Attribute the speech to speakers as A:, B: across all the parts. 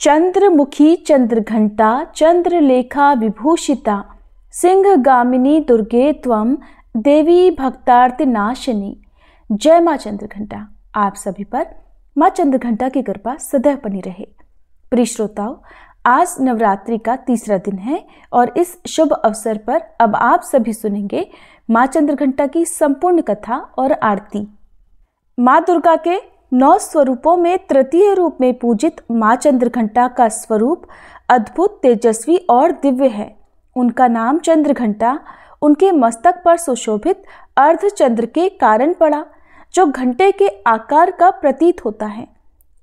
A: चंद्रमुखी चंद्रघंटा चंद्रलेखा विभूषिता सिंहगामिनी दुर्गे त्वं देवी भक्तार्तिनाशिनी। जय माँ चंद्रघंटा। आप सभी पर माँ चंद्रघंटा की कृपा सदैव बनी रहे। प्रिय श्रोताओं, आज नवरात्रि का तीसरा दिन है और इस शुभ अवसर पर अब आप सभी सुनेंगे माँ चंद्रघंटा की संपूर्ण कथा और आरती। माँ दुर्गा के 9 स्वरूपों में तृतीय रूप में पूजित माँ चंद्रघंटा का स्वरूप अद्भुत, तेजस्वी और दिव्य है। उनका नाम चंद्रघंटा उनके मस्तक पर सुशोभित अर्धचंद्र के कारण पड़ा, जो घंटे के आकार का प्रतीत होता है।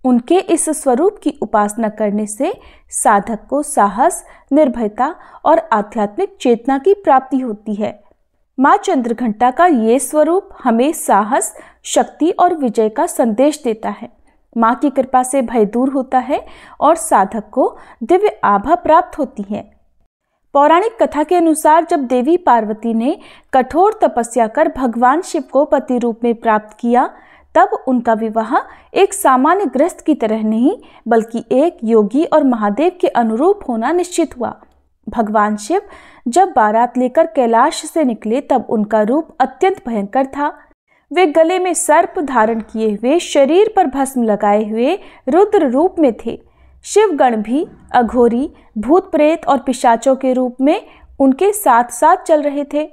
A: उनके इस स्वरूप की उपासना करने से साधक को साहस, निर्भयता और आध्यात्मिक चेतना की प्राप्ति होती है। माँ चंद्रघंटा का ये स्वरूप हमें साहस, शक्ति और विजय का संदेश देता है। माँ की कृपा से भय दूर होता है और साधक को दिव्य आभा प्राप्त होती है। पौराणिक कथा के अनुसार जब देवी पार्वती ने कठोर तपस्या कर भगवान शिव को पति रूप में प्राप्त किया, तब उनका विवाह एक सामान्य गृहस्थ की तरह नहीं बल्कि एक योगी और महादेव के अनुरूप होना निश्चित हुआ। भगवान शिव जब बारात लेकर कैलाश से निकले तब उनका रूप अत्यंत भयंकर था। वे गले में सर्प धारण किए हुए, शरीर पर भस्म लगाए हुए रुद्र रूप में थे। शिवगण भी अघोरी, भूत प्रेत और पिशाचों के रूप में उनके साथ साथ चल रहे थे।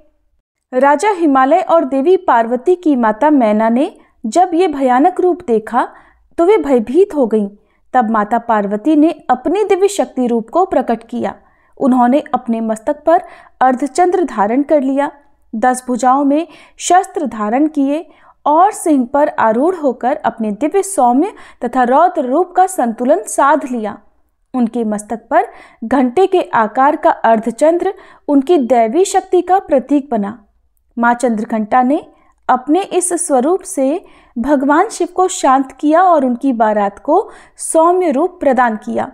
A: राजा हिमालय और देवी पार्वती की माता मैना ने जब ये भयानक रूप देखा तो वे भयभीत हो गईं। तब माता पार्वती ने अपनी दिव्य शक्ति रूप को प्रकट किया। उन्होंने अपने मस्तक पर अर्धचंद्र धारण कर लिया, 10 भुजाओं में शस्त्र धारण किए और सिंह पर आरूढ़ होकर अपने दिव्य सौम्य तथा रौद्र रूप का संतुलन साध लिया। उनके मस्तक पर घंटे के आकार का अर्धचंद्र उनकी दैवी शक्ति का प्रतीक बना। माँ चंद्रघंटा ने अपने इस स्वरूप से भगवान शिव को शांत किया और उनकी बारात को सौम्य रूप प्रदान किया,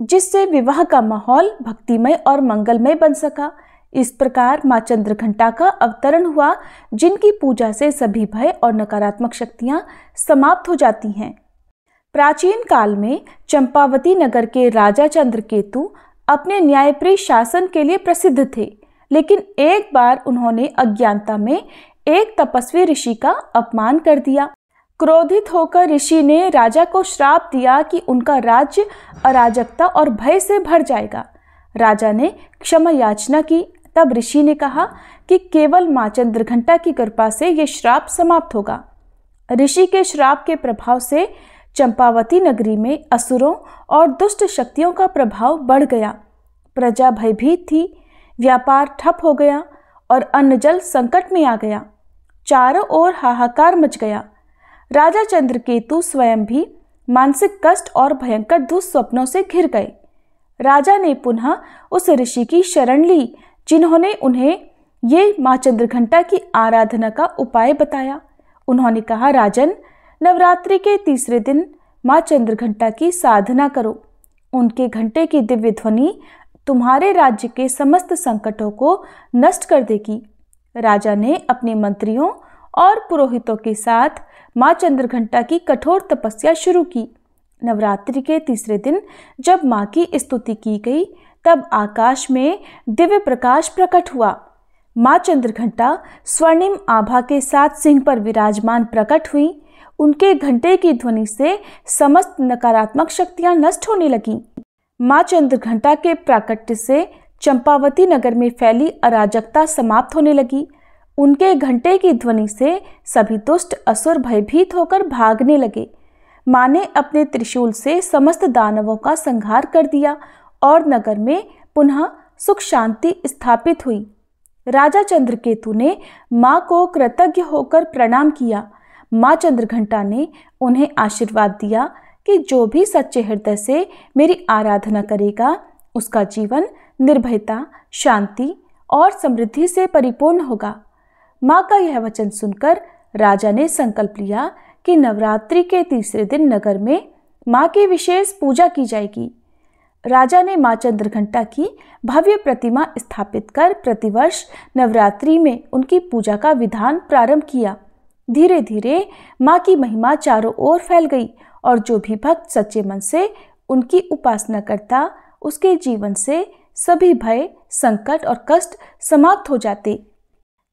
A: जिससे विवाह का माहौल भक्तिमय और मंगलमय बन सका। इस प्रकार माँ चंद्रघंटा का अवतरण हुआ, जिनकी पूजा से सभी भय और नकारात्मक शक्तियां समाप्त हो जाती हैं। प्राचीन काल में चंपावती नगर के राजा चंद्रकेतु अपने न्यायप्रिय शासन के लिए प्रसिद्ध थे, लेकिन एक बार उन्होंने अज्ञानता में एक तपस्वी ऋषि का अपमान कर दिया। क्रोधित होकर ऋषि ने राजा को श्राप दिया कि उनका राज्य अराजकता और भय से भर जाएगा। राजा ने क्षमा याचना की। तब ऋषि ने कहा कि केवल माँ चंद्रघंटा की कृपा से यह श्राप समाप्त होगा। ऋषि के श्राप के प्रभाव से चंपावती नगरी में असुरों और दुष्ट शक्तियों का प्रभाव बढ़ गया। प्रजा भयभीत थी, व्यापार ठप हो गया और अन्न जल संकट में आ गया। चारों ओर हाहाकार मच गया। राजा चंद्रकेतु स्वयं भी मानसिक कष्ट और भयंकर दुस्वप्नों से घिर गए। राजा ने पुनः उस ऋषि की शरण ली, जिन्होंने उन्हें ये माँ चंद्रघंटा की आराधना का उपाय बताया। उन्होंने कहा, राजन, नवरात्रि के तीसरे दिन माँ चंद्रघंटा की साधना करो। उनके घंटे की दिव्य ध्वनि तुम्हारे राज्य के समस्त संकटों को नष्ट कर देगी। राजा ने अपने मंत्रियों और पुरोहितों के साथ माँ चंद्रघंटा की कठोर तपस्या शुरू की। नवरात्रि के तीसरे दिन जब माँ की स्तुति की गई, तब आकाश में दिव्य प्रकाश प्रकट हुआ। माँ चंद्रघंटा स्वर्णिम आभा के साथ सिंह पर विराजमान प्रकट हुई। उनके घंटे की ध्वनि से समस्त नकारात्मक शक्तियां नष्ट होने लगीं। माँ चंद्रघंटा के प्राकट्य से चंपावती नगर में फैली अराजकता समाप्त होने लगी। उनके घंटे की ध्वनि से सभी दुष्ट असुर भयभीत होकर भागने लगे। माँ ने अपने त्रिशूल से समस्त दानवों का संहार कर दिया और नगर में पुनः सुख शांति स्थापित हुई। राजा चंद्रकेतु ने माँ को कृतज्ञ होकर प्रणाम किया। माँ चंद्रघंटा ने उन्हें आशीर्वाद दिया कि जो भी सच्चे हृदय से मेरी आराधना करेगा, उसका जीवन निर्भयता, शांति और समृद्धि से परिपूर्ण होगा। माँ का यह वचन सुनकर राजा ने संकल्प लिया कि नवरात्रि के तीसरे दिन नगर में माँ की विशेष पूजा की जाएगी। राजा ने माँ चंद्रघंटा की भव्य प्रतिमा स्थापित कर प्रतिवर्ष नवरात्रि में उनकी पूजा का विधान प्रारंभ किया। धीरे धीरे माँ की महिमा चारों ओर फैल गई और जो भी भक्त सच्चे मन से उनकी उपासना करता, उसके जीवन से सभी भय, संकट और कष्ट समाप्त हो जाते।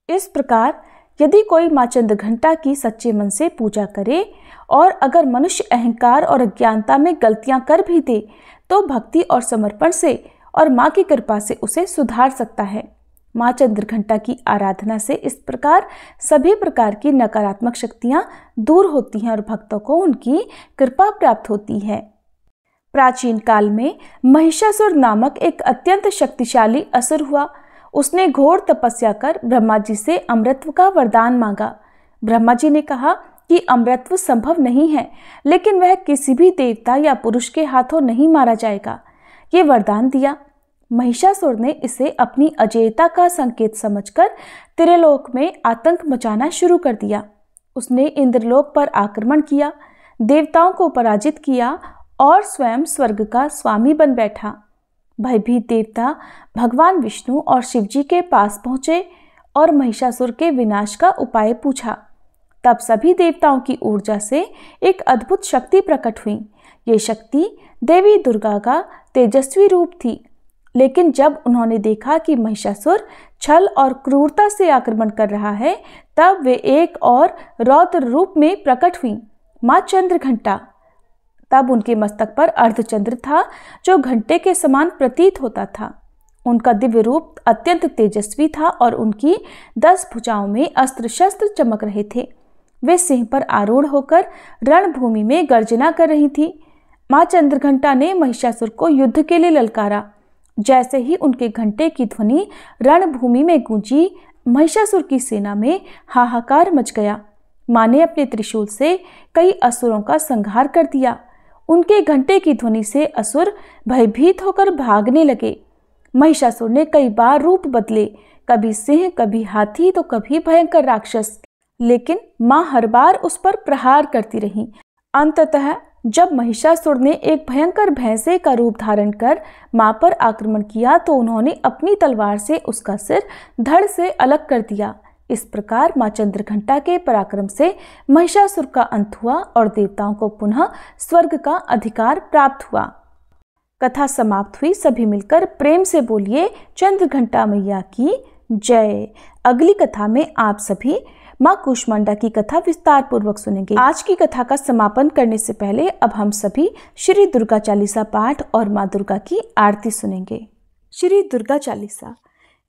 A: इस प्रकार यदि कोई माँ चंद्रघंटा की सच्चे मन से पूजा करे और अगर मनुष्य अहंकार और अज्ञानता में गलतियां कर भी दे तो भक्ति और समर्पण से और माँ की कृपा से उसे सुधार सकता है। माँ चंद्रघंटा की आराधना से इस प्रकार सभी प्रकार की नकारात्मक शक्तियां दूर होती हैं और भक्तों को उनकी कृपा प्राप्त होती है। प्राचीन काल में महिषासुर नामक एक अत्यंत शक्तिशाली असुर हुआ। उसने घोर तपस्या कर ब्रह्मा जी से अमृतत्व का वरदान मांगा। ब्रह्मा जी ने कहा कि अमृतत्व संभव नहीं है, लेकिन वह किसी भी देवता या पुरुष के हाथों नहीं मारा जाएगा। ये वरदान दिया। महिषासुर ने इसे अपनी अजेयता का संकेत समझकर त्रिलोक में आतंक मचाना शुरू कर दिया। उसने इंद्रलोक पर आक्रमण किया, देवताओं को पराजित किया और स्वयं स्वर्ग का स्वामी बन बैठा। भयभीत देवता भगवान विष्णु और शिवजी के पास पहुंचे और महिषासुर के विनाश का उपाय पूछा। तब सभी देवताओं की ऊर्जा से एक अद्भुत शक्ति प्रकट हुई। ये शक्ति देवी दुर्गा का तेजस्वी रूप थी। लेकिन जब उन्होंने देखा कि महिषासुर छल और क्रूरता से आक्रमण कर रहा है, तब वे एक और रौद्र रूप में प्रकट हुई, माँ चंद्रघंटा। तब उनके मस्तक पर अर्धचंद्र था जो घंटे के समान प्रतीत होता था। उनका दिव्य रूप अत्यंत तेजस्वी था और उनकी 10 भुजाओं में अस्त्र शस्त्र चमक रहे थे। वे सिंह पर आरूढ़ होकर रणभूमि में गर्जना कर रही थी। माँ चंद्रघंटा ने महिषासुर को युद्ध के लिए ललकारा। जैसे ही उनके घंटे की ध्वनि रणभूमि में गूंजी, महिषासुर की सेना में हाहाकार मच गया। माँ ने अपने त्रिशूल से कई असुरों का संहार कर दिया। उनके घंटे की ध्वनि से असुर भयभीत होकर भागने लगे। महिषासुर ने कई बार रूप बदले, कभी सिंह, कभी हाथी तो कभी भयंकर राक्षस, लेकिन माँ हर बार उस पर प्रहार करती रही। अंततः जब महिषासुर ने एक भयंकर भैंसे का रूप धारण कर माँ पर आक्रमण किया तो उन्होंने अपनी तलवार से उसका सिर धड़ से अलग कर दिया। इस प्रकार माँ चंद्रघंटा के पराक्रम से महिषासुर का अंत हुआ और देवताओं को पुनः स्वर्ग का अधिकार प्राप्त हुआ। कथा समाप्त हुई। सभी मिलकर प्रेम से बोलिए चंद्रघंटा मैया की जय। अगली कथा में आप सभी माँ कूष्मांडा की कथा विस्तार पूर्वक सुनेंगे। आज की कथा का समापन करने से पहले अब हम सभी श्री दुर्गा चालीसा पाठ और माँ दुर्गा की आरती सुनेंगे। श्री दुर्गा चालीसा।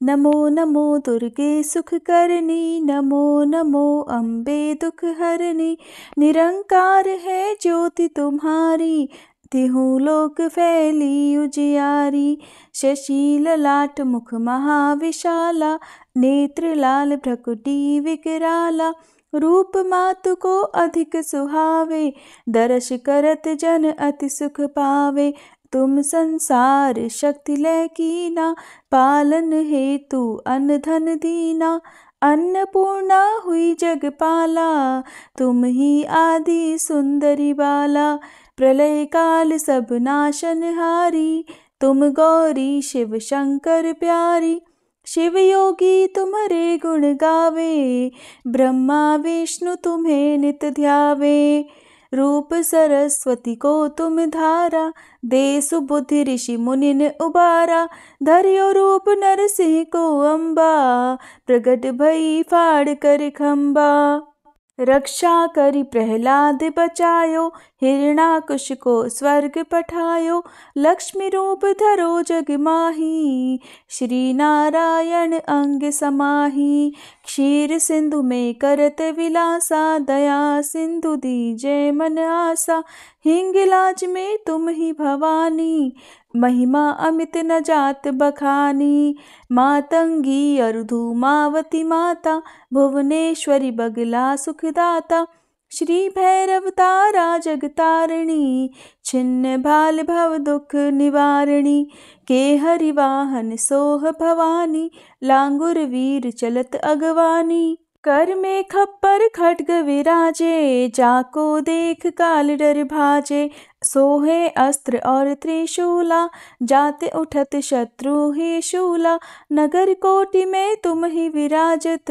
A: नमो नमो दुर्गे सुख करनी, नमो नमो अम्बे दुख हरनी, निरंकार है ज्योति तुम्हारी, तिहु लोक फैली उजियारी। शशि ललाट मुख महाविशाला, नेत्र लाल भ्रकुटी विकराला, रूप मातु को अधिक सुहावे, दर्श करत जन अति सुख पावे। तुम संसार शक्ति लय कीना, पालन हेतु अन्न धन दीना। अन्नपूर्णा हुई जगपाला, तुम ही आदि सुंदरी बाला। प्रलय काल सब नाशनहारी, तुम गौरी शिव शंकर प्यारी। शिव योगी तुम्हारे गुण गावे, ब्रह्मा विष्णु तुम्हें नित ध्यावे। रूप सरस्वती को तुम धारा, दे सुबुद्धि ऋषि मुनिन उबारा। धर्यो रूप नरसिंह को अम्बा, प्रगट भई फाड़ कर खम्बा। रक्षा करी प्रहलाद बचायो, हिरणाकुश को स्वर्ग पठायो। लक्ष्मी रूप धरो जग माही, श्री नारायण अंग समाही। क्षीर सिंधु में करत विलासा, दया सिंधु दीजे मन आसा। हिंगलाज में तुम ही भवानी, महिमा अमित न जात बखानी। मातंगी अरुधु मावती माता, भुवनेश्वरी बगला सुखदाता। श्री भैरव तारा जगतारिणी, छिन्न भाल भव दुख निवारिणी। के हरि वाहन सोह भवानी, लांगुर वीर चलत अगवानी। कर में खप्पर खड्ग विराजे, जाको देख काल डर भाजे। सोहे अस्त्र और त्रिशूला, जाते उठत शत्रु ही शूला। नगर कोटि में तुम ही विराजत,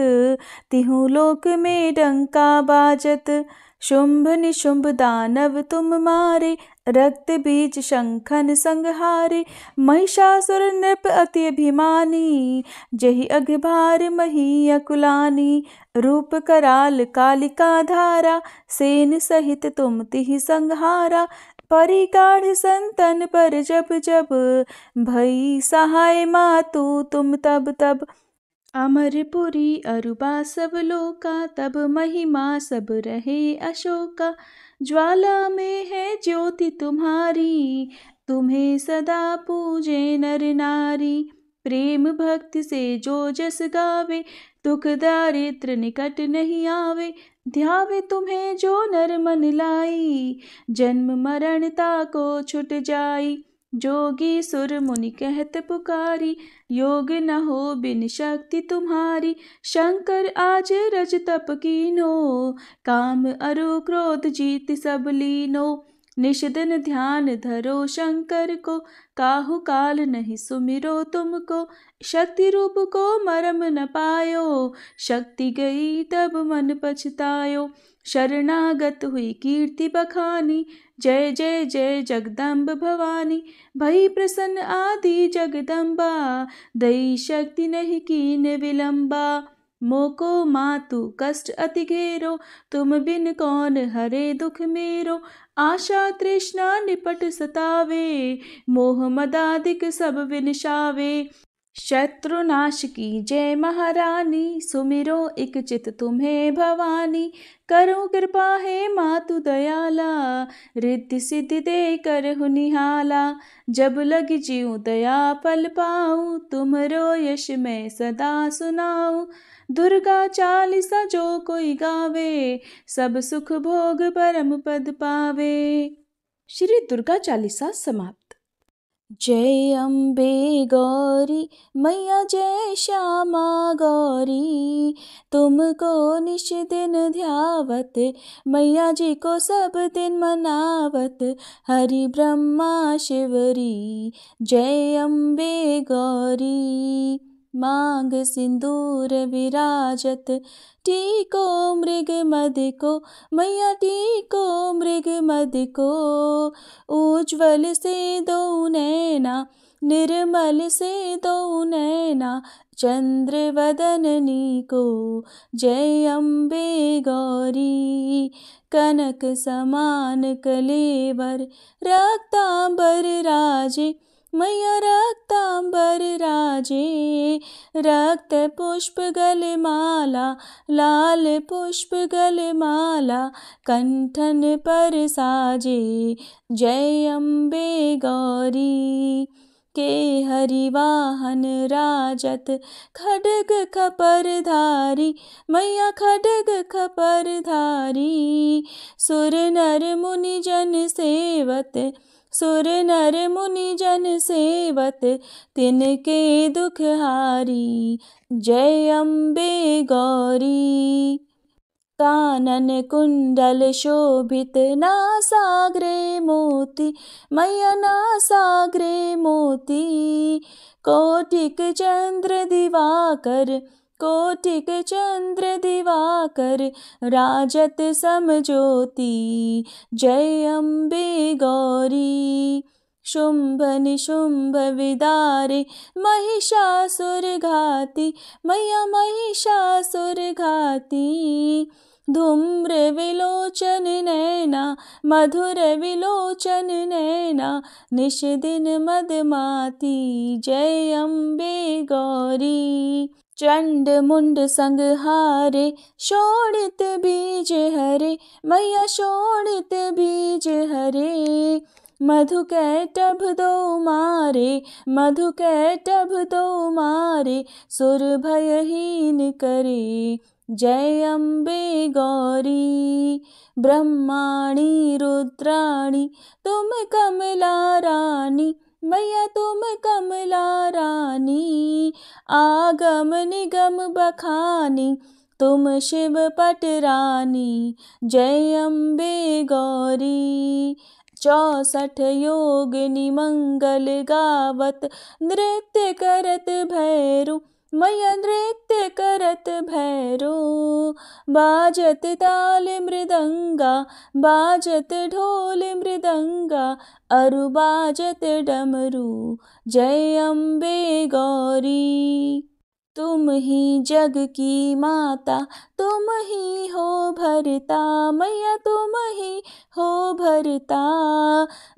A: तिहु लोक में डंका बाजत। शुंभ निशुंभ दानव तुम मारे, रक्त बीज शंखन संहारे, महिषासुर नृप अति अभिमानी। जहि अघभार मही अकुलानी, रूप कराल कालिका धारा। सेन सहित तुम तिहि संहारा, परिगाढ़ संतन पर जब जब। भई सहाय मातु तुम तब तब। अमरपुरी अरुबा सब लोका, तब महिमा सब रहे अशोका। ज्वाला में है ज्योति तुम्हारी, तुम्हें सदा पूजे नर नारी। प्रेम भक्ति से जो जस गावे, दुख दारिद्र निकट नहीं आवे। ध्यावे तुम्हें जो नर मन लाई, जन्म मरण ताको छुट जाई। जोगी सुर मुनि कहत पुकारी, योग न हो बिन शक्ति तुम्हारी। शंकर आज रज तप कीनो, काम अरु क्रोध जीत सब लीनो। निश दिन ध्यान धरो शंकर को, काहू काल नहीं सुमिरो तुमको। शक्ति रूप को मरम न पायो, शक्ति गई तब मन पछतायो। शरणागत हुई कीर्ति बखानी, जय जय जय जगदम्ब भवानी। भई प्रसन्न आदि जगदम्बा, दई शक्ति नहीं कीन विलंबा। मोको मातु कष्ट अति घेरो, तुम बिन कौन हरे दुख मेरो। आशा तृष्णा निपट सतावे, मोह मदादिक सब विनशावे। शत्रुनाश की जय महारानी, सुमिरो इक चित तुम्हें भवानी। करो कृपा है मातु दयाला, रिद्धि सिद्धि दे करहु निहाला। जब लग जीऊँ दया पल पाऊँ, तुमरो यश मैं सदा सुनाऊँ। दुर्गा चालीसा जो कोई गावे, सब सुख भोग परम पद पावे। श्री दुर्गा चालीसा समाप्त। जय अम्बे गौरी मैया जय श्यामा गौरी, तुमको निश दिन ध्यावत, मैया जी को सब दिन मनावत। हरि ब्रह्मा शिवरी, जय अम्बे गौरी। मांग सिंदूर विराजत, टीको मृग मद को, मैया टीको मृग मद को। उज्ज्वल से दो नैना, निर्मल से दो नैना, चंद्र वदननी को। जय अम्बे गौरी। कनक समान कलेवर, रक्तांबर राजे, मैया रक्तांबर राजे। रक्त पुष्प गलमाला, लाल पुष्प गलमाला, कंठन पर साजे। जय अम्बे गौरी। के हरिवाहन राजत, खड्ग खपर धारी, मैया खड्ग खपर धारी। सुर नर मुनि जन सेवत, सुर नर मुनि जन सेवत, तिनके दुख हारी। जय अम्बे गौरी। कानन कुंडल शोभित, नासाग्रे मोती, मैया नासाग्रे मोती। कोटिक चंद्र दिवाकर, कोटिक चंद्र दिवाकर, राजत समज्योति। जय अम्बे गौरी। शुंभ निशुंभ विदारे, महिषासुर घाती, मैया महिषासुर घाती। धूम्र विलोचन नैना, मधुर विलोचन नैना, निश दिन मदमाती। जय अम्बे गौरी। चंड मुंड संहारे, शोणित बीज हरे, मैया शोणित बीज हरे। मधु कैटभ दो मारे, मधु कैटभ दो मारे, सुर भयहीन करे। जय अम्बे गौरी। ब्रह्माणी रुद्राणी, तुम कमला रानी, मैया तुम कमला रानी। आगम निगम बखानी, तुम शिव पट रानी। जय अम्बे गौरी। 64 योगिनी मंगल गावत, नृत्य करत भैरू, मैया नृत्य करत भैरो, बाजत ताल मृदंगा, बाजत ढोल मृदंगा, अरु बाजत डमरू। जय अम्बे गौरी। तुम ही जग की माता, तुम ही हो भरता, मैया तुम ही हो भरता।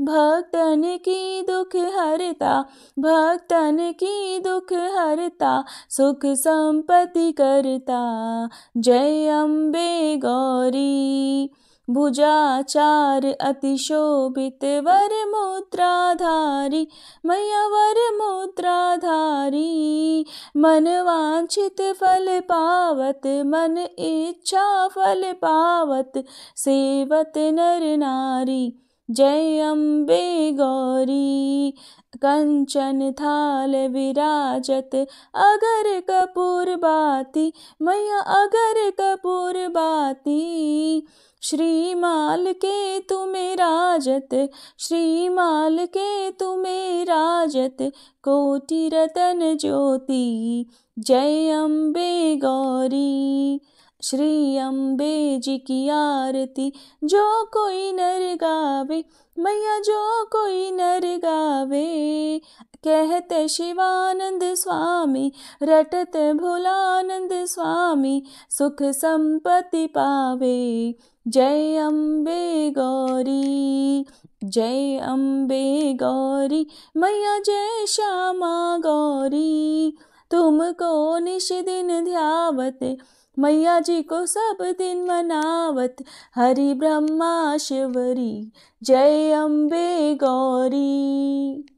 A: भक्तन की दुख हरता, भक्तन की दुख हरता, सुख संपत्ति करता। जय अम्बे गौरी। भुजाचार अति शोभित वर मुद्राधारी, मैया वर मुद्राधारी। मन वांछित फल पावत, मन इच्छा फल पावत, सेवत नर नारी। जय अम्बे गौरी। कंचन थाल विराजत, अगर कपूर बाती, मैया अगर कपूर बाती। श्रीमाल के तुम्हें राजत, श्रीमाल के तुम्हें राजत, कोटि रतन ज्योति। जय अम्बे गौरी। श्री अम्बे जी की आरती जो कोई नर गावे, मैया जो कोई नर गावे। कहते शिवानंद स्वामी, रटत भोलानंद स्वामी, सुख संपत्ति पावे। जय अम्बे गौरी। जय अम्बे गौरी, मैया जय श्यामा गौरी। तुमको निश दिन ध्यावत, मैया जी को सब दिन मनावत, हरि ब्रह्मा शिवरी। जय अम्बे गौरी।